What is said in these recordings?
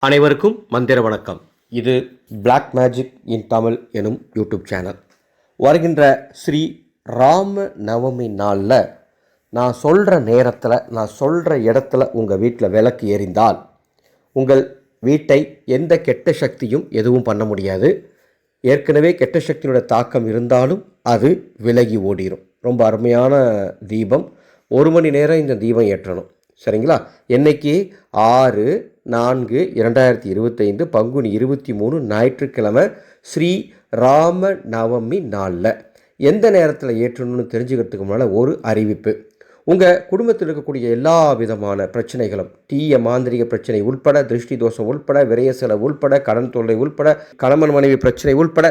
அனைவருக்கும் மந்திர வணக்கம். இது பிளாக் மேஜிக் இன் தமிழ் எனும் யூடியூப் சேனல். வருகின்ற ஸ்ரீ ராம நவமி நாளில் நான் சொல்கிற நேரத்தில் நான் சொல்கிற இடத்துல உங்கள் வீட்டில் விளக்கு எரிந்தால் உங்கள் வீட்டை எந்த கெட்ட சக்தியும் எதுவும் பண்ண முடியாது. ஏற்கனவே கெட்ட சக்தியினுடைய தாக்கம் இருந்தாலும் அது விலகி ஓடிடும். ரொம்ப அருமையான தீபம். 1 மணி நேரம் இந்த தீபம் ஏற்றணும். சரிங்களா? என்னைக்கு 6/4/2025 பங்குனி 23 ஞாயிற்றுக்கிழமை ஸ்ரீ ராம நவமி நாளில் எந்த நேரத்தில் ஏற்றணும்னு தெரிஞ்சுக்கிறதுக்கு முன்னால் ஒரு அறிவிப்பு. உங்கள் குடும்பத்தில் இருக்கக்கூடிய எல்லா விதமான பிரச்சனைகளும், தீய மாந்திரிக பிரச்சனை உள்பட, திருஷ்டி தோஷம் உள்பட, விரய செலவு உள்பட, கடன் தொல்லை உள்பட, கணவன் மனைவி பிரச்சனை உள்பட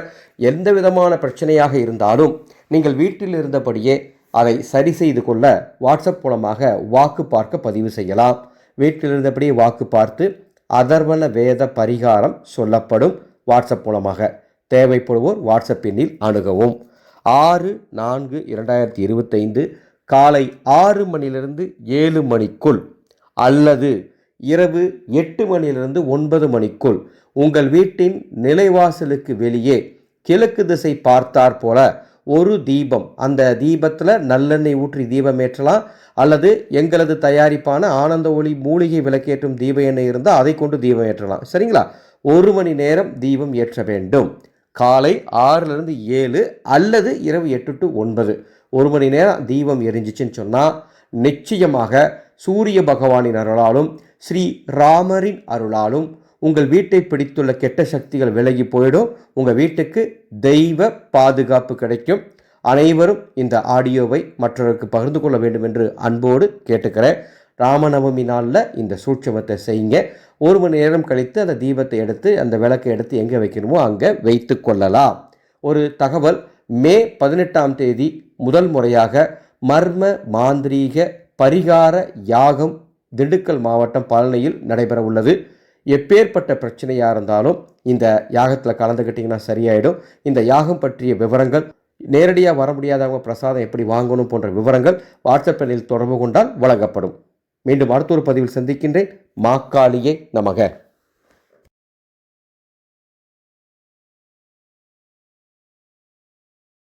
எந்த விதமான பிரச்சனையாக இருந்தாலும் நீங்கள் வீட்டில் இருந்தபடியே அதை சரி செய்து கொள்ள வாட்ஸ்அப் மூலமாக வாக்கு பார்க்க பதிவு செய்யலாம். வீட்டில் இருந்தபடியே வாக்கு பார்த்து அதர்வன வேத பரிகாரம் சொல்லப்படும். வாட்ஸ்அப் மூலமாக தேவைப்படுவோர் வாட்ஸ்அப் எண்ணில் அணுகவும். 6/4/2025 காலை 6 மணிலிருந்து 7 மணிக்குள் அல்லது இரவு 8 மணிலிருந்து 9 மணிக்குள் உங்கள் வீட்டின் நிலைவாசலுக்கு வெளியே கிழக்கு திசை பார்த்தாற் போல ஒரு தீபம், அந்த தீபத்தில் நல்லெண்ணெய் ஊற்றி தீபம் ஏற்றலாம். அல்லது எங்களது தயாரிப்பான ஆனந்த ஒளி மூலிகை விளக்கேற்றும் தீப எண்ணெய் இருந்தால் அதை கொண்டு தீபம் ஏற்றலாம். சரிங்களா? 1 மணி நேரம் தீபம் ஏற்ற வேண்டும். காலை 6லிருந்து 7 அல்லது இரவு 8 to 9 1 மணி நேரம் தீபம் எரிஞ்சிச்சுன்னு சொன்னால் நிச்சயமாக சூரிய பகவானின் அருளாலும் ஸ்ரீ ராமரின் அருளாலும் உங்கள் வீட்டை பிடித்துள்ள கெட்ட சக்திகள் விலகி போயிடும். உங்கள் வீட்டுக்கு தெய்வ பாதுகாப்பு கிடைக்கும். அனைவரும் இந்த ஆடியோவை மற்றவருக்கு பகிர்ந்து கொள்ள வேண்டும் என்று அன்போடு கேட்டுக்கிறேன். ராமநவமி நாளில் இந்த சூட்சமத்தை செய்யுங்க. 1 மணி நேரம் கழித்து அந்த தீபத்தை எடுத்து, அந்த விளக்கை எடுத்து எங்கே வைக்கணுமோ அங்கே வைத்து கொள்ளலாம். ஒரு தகவல், மே 18ஆம் தேதி முதல் முறையாக மர்ம மாந்திரீக பரிகார யாகம் திண்டுக்கல் மாவட்டம் பழனியில் நடைபெற உள்ளது. எப்பேற்பட்ட பிரச்சனையாக இருந்தாலும் இந்த யாகத்தில் கலந்துக்கிட்டிங்கன்னா சரியாயிடும். இந்த யாகம் பற்றிய விவரங்கள், நேரடியாக வர முடியாதவங்க பிரசாதம் எப்படி வாங்கணும் போன்ற விவரங்கள் வாட்ஸ்அப் எண்ணில் தொடர்பு கொண்டால் வழங்கப்படும். மீண்டும் அடுத்த ஒரு பதிவில் சந்திக்கின்றேன். மாக்காளியே நமக.